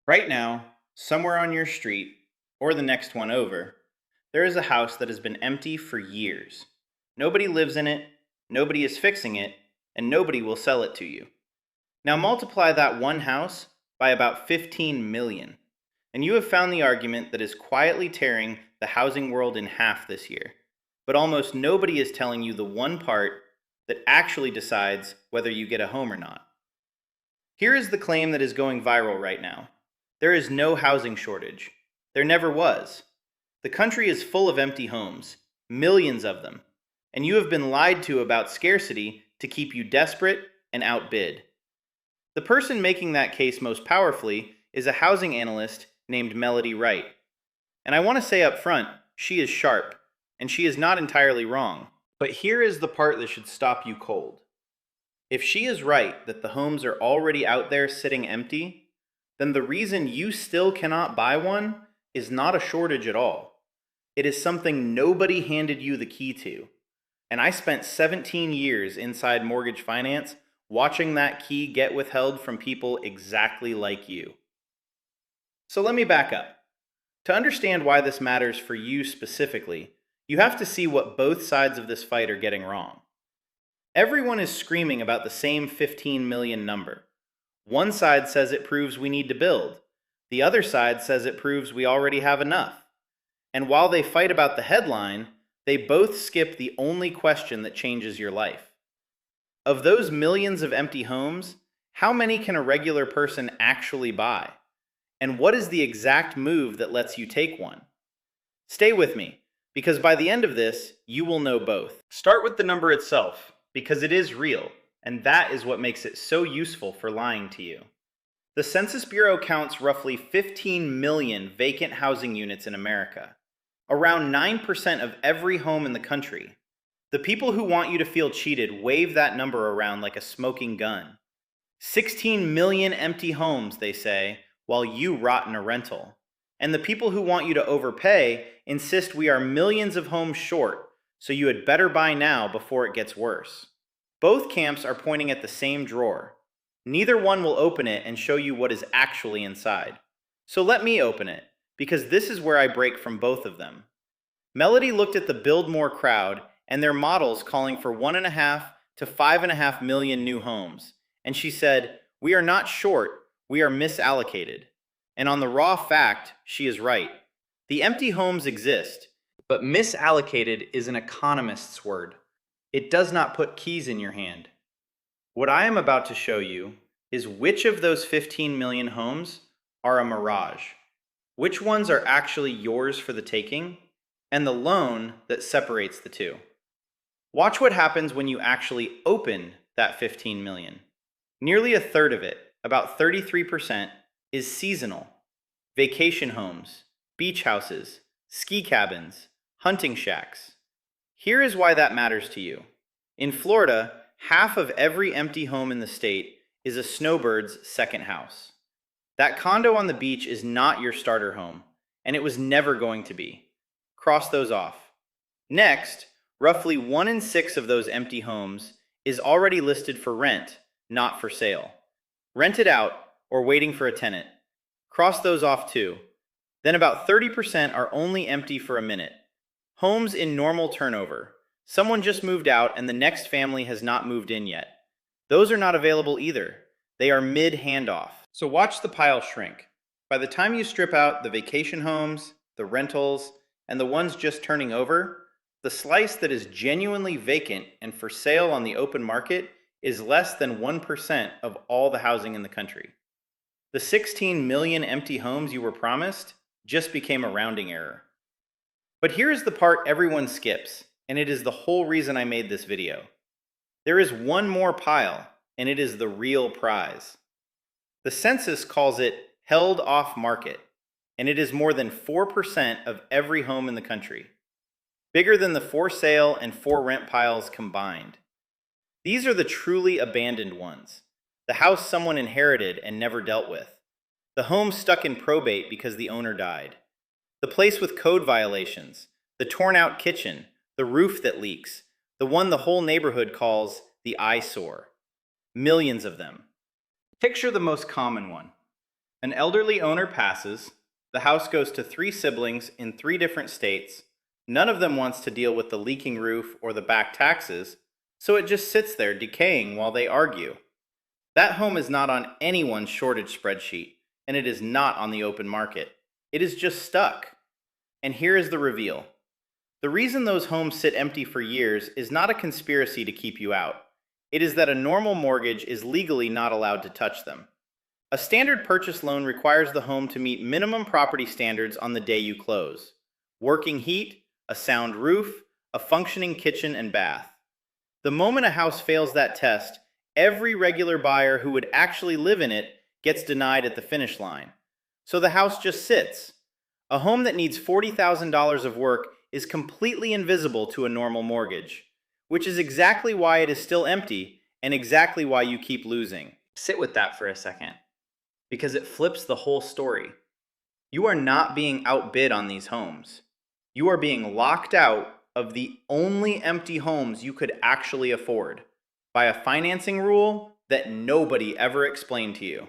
Right now, somewhere on your street, or the next one over, there is a house that has been empty for years. Nobody lives in it, nobody is fixing it, and nobody will sell it to you. Now multiply that one house by about 15 million, and you have found the argument that is quietly tearing the housing world in half this year. But almost nobody is telling you the one part that actually decides whether you get a home or not. Here is the claim that is going viral right now. There is no housing shortage. There never was. The country is full of empty homes, millions of them, and you have been lied to about scarcity to keep you desperate and outbid. The person making that case most powerfully is a housing analyst named Melody Wright. And I want to say up front, she is sharp, and she is not entirely wrong. But here is the part that should stop you cold. If she is right that the homes are already out there sitting empty, then the reason you still cannot buy one is not a shortage at all. It is something nobody handed you the key to. And I spent 17 years inside mortgage finance watching that key get withheld from people exactly like you. So let me back up. To understand why this matters for you specifically, you have to see what both sides of this fight are getting wrong. Everyone is screaming about the same 15 million number. One side says it proves we need to build. The other side says it proves we already have enough. And while they fight about the headline, they both skip the only question that changes your life. Of those millions of empty homes, how many can a regular person actually buy? And what is the exact move that lets you take one? Stay with me, because by the end of this, you will know both. Start with the number itself, because it is real, and that is what makes it so useful for lying to you. The Census Bureau counts roughly 15 million vacant housing units in America, around 9% of every home in the country. The people who want you to feel cheated wave that number around like a smoking gun. 16 million empty homes, they say, while you rot in a rental. And the people who want you to overpay insist we are millions of homes short, so you had better buy now before it gets worse. Both camps are pointing at the same drawer. Neither one will open it and show you what is actually inside. So let me open it, because this is where I break from both of them. Melody looked at the Build More crowd and their models calling for 1.5 to 5.5 million new homes, and she said, "We are not short, we are misallocated." And on the raw fact, she is right. The empty homes exist, but misallocated is an economist's word. It does not put keys in your hand. What I am about to show you is which of those 15 million homes are a mirage, which ones are actually yours for the taking, and the loan that separates the two. Watch what happens when you actually open that 15 million. Nearly a third of it, about 33%, is seasonal. Vacation homes, beach houses, ski cabins, hunting shacks. Here is why that matters to you. In Florida, half of every empty home in the state is a snowbird's second house. That condo on the beach is not your starter home, and it was never going to be. Cross those off. Next, roughly 1 in 6 of those empty homes is already listed for rent, not for sale. Rented out or waiting for a tenant. Cross those off too. Then about 30% are only empty for a minute. Homes in normal turnover. Someone just moved out and the next family has not moved in yet. Those are not available either. They are mid-handoff. So watch the pile shrink. By the time you strip out the vacation homes, the rentals, and the ones just turning over, the slice that is genuinely vacant and for sale on the open market is less than 1% of all the housing in the country. The 16 million empty homes you were promised just became a rounding error. But here is the part everyone skips, and it is the whole reason I made this video. There is one more pile, and it is the real prize. The census calls it held off market, and it is more than 4% of every home in the country. Bigger than the for sale and for rent piles combined. These are the truly abandoned ones. The house someone inherited and never dealt with. The home stuck in probate because the owner died. The place with code violations, the torn out kitchen, the roof that leaks, the one the whole neighborhood calls the eyesore. Millions of them. Picture the most common one. An elderly owner passes, the house goes to 3 siblings in 3 different states, none of them wants to deal with the leaking roof or the back taxes, so it just sits there decaying while they argue. That home is not on anyone's shortage spreadsheet, and it is not on the open market. It is just stuck. And here is the reveal. The reason those homes sit empty for years is not a conspiracy to keep you out. It is that a normal mortgage is legally not allowed to touch them. A standard purchase loan requires the home to meet minimum property standards on the day you close: working heat, a sound roof, a functioning kitchen and bath. The moment a house fails that test, every regular buyer who would actually live in it gets denied at the finish line. So the house just sits. A home that needs $40,000 of work is completely invisible to a normal mortgage, which is exactly why it is still empty and exactly why you keep losing. Sit with that for a second, because it flips the whole story. You are not being outbid on these homes. You are being locked out of the only empty homes you could actually afford by a financing rule that nobody ever explained to you.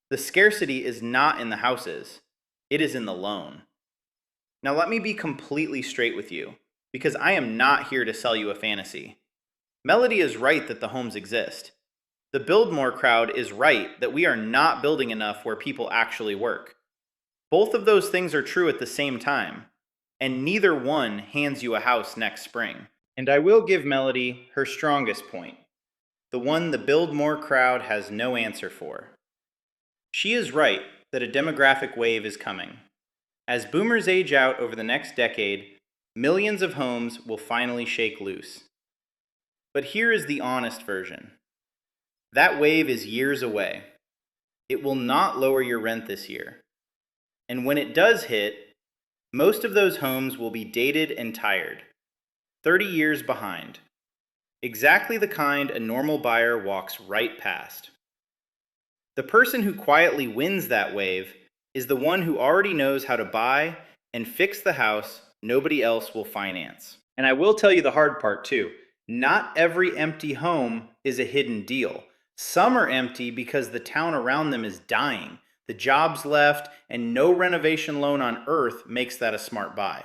The scarcity is not in the houses, it is in the loan. Now let me be completely straight with you, because I am not here to sell you a fantasy. Melody is right that the homes exist. The Build More crowd is right that we are not building enough where people actually work. Both of those things are true at the same time, and neither one hands you a house next spring. And I will give Melody her strongest point, the one the Build More crowd has no answer for. She is right that a demographic wave is coming. As boomers age out over the next decade, millions of homes will finally shake loose. But here is the honest version. That wave is years away. It will not lower your rent this year. And when it does hit, most of those homes will be dated and tired, 30 years behind. Exactly the kind a normal buyer walks right past. The person who quietly wins that wave is the one who already knows how to buy and fix the house nobody else will finance. And I will tell you the hard part too. Not every empty home is a hidden deal. Some are empty because the town around them is dying. The jobs left, and no renovation loan on earth makes that a smart buy.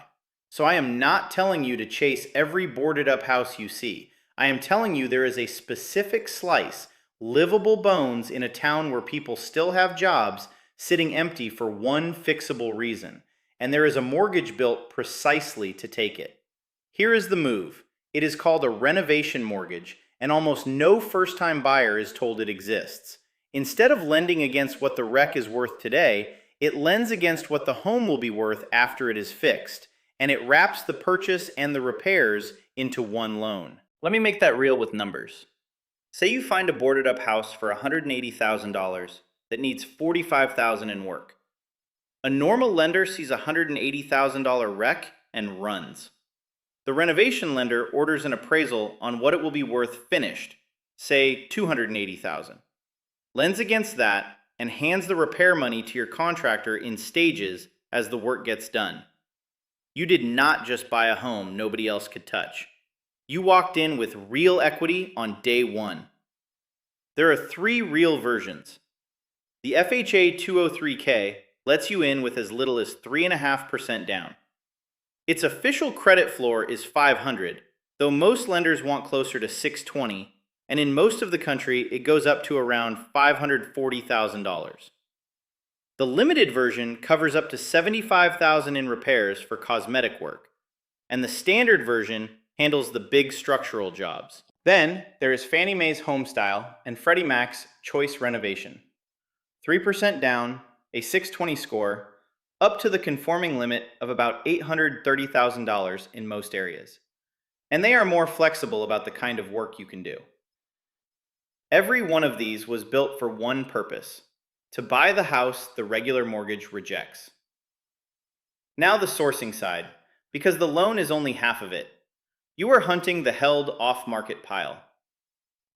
So I am not telling you to chase every boarded up house you see. I am telling you there is a specific slice, livable bones in a town where people still have jobs, sitting empty for one fixable reason, and there is a mortgage built precisely to take it. Here is the move. It is called a renovation mortgage, and almost no first-time buyer is told it exists. Instead of lending against what the wreck is worth today, it lends against what the home will be worth after it is fixed, and it wraps the purchase and the repairs into one loan. Let me make that real with numbers. Say you find a boarded up house for $180,000 that needs $45,000 in work. A normal lender sees a $180,000 wreck and runs. The renovation lender orders an appraisal on what it will be worth finished, say $280,000. Lends against that and hands the repair money to your contractor in stages as the work gets done. You did not just buy a home nobody else could touch. You walked in with real equity on day one. There are 3 real versions. The FHA 203K lets you in with as little as 3.5% down. Its official credit floor is $500, though most lenders want closer to $620, and in most of the country it goes up to around $540,000. The limited version covers up to $75,000 in repairs for cosmetic work, and the standard version handles the big structural jobs. Then there is Fannie Mae's HomeStyle and Freddie Mac's CHOICERenovation. 3% down, a 620 score, up to the conforming limit of about $830,000 in most areas. And they are more flexible about the kind of work you can do. Every one of these was built for one purpose: to buy the house the regular mortgage rejects. Now the sourcing side, because the loan is only half of it. You are hunting the held off-market pile.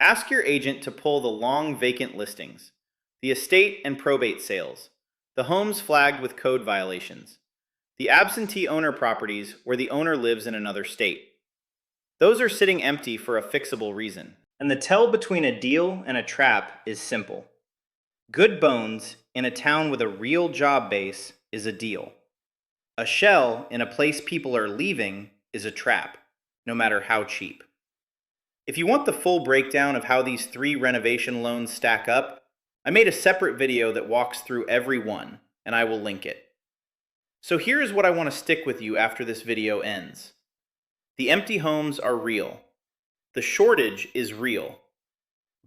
Ask your agent to pull the long vacant listings, the estate and probate sales, the homes flagged with code violations, the absentee owner properties where the owner lives in another state. Those are sitting empty for a fixable reason. And the tell between a deal and a trap is simple. Good bones in a town with a real job base is a deal. A shell in a place people are leaving is a trap, no matter how cheap. If you want the full breakdown of how these 3 renovation loans stack up, I made a separate video that walks through every one, and I will link it. So here is what I want to stick with you after this video ends. The empty homes are real. The shortage is real.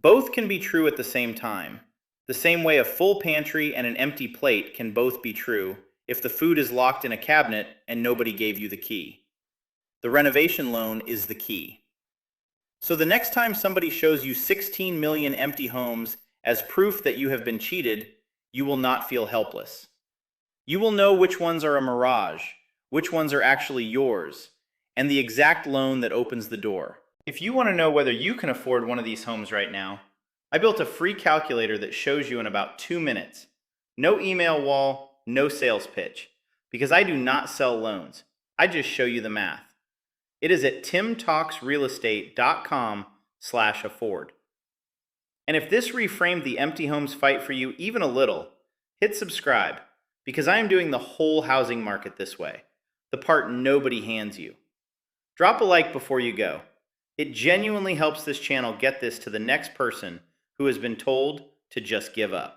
Both can be true at the same time, the same way a full pantry and an empty plate can both be true if the food is locked in a cabinet and nobody gave you the key. The renovation loan is the key. So the next time somebody shows you 16 million empty homes as proof that you have been cheated, you will not feel helpless. You will know which ones are a mirage, which ones are actually yours, and the exact loan that opens the door. If you want to know whether you can afford one of these homes right now, I built a free calculator that shows you in about 2 minutes. No email wall, no sales pitch, because I do not sell loans. I just show you the math. It is at timtalksrealestate.com/afford. And if this reframed the empty homes fight for you even a little, hit subscribe, because I am doing the whole housing market this way, the part nobody hands you. Drop a like before you go. It genuinely helps this channel get this to the next person who has been told to just give up.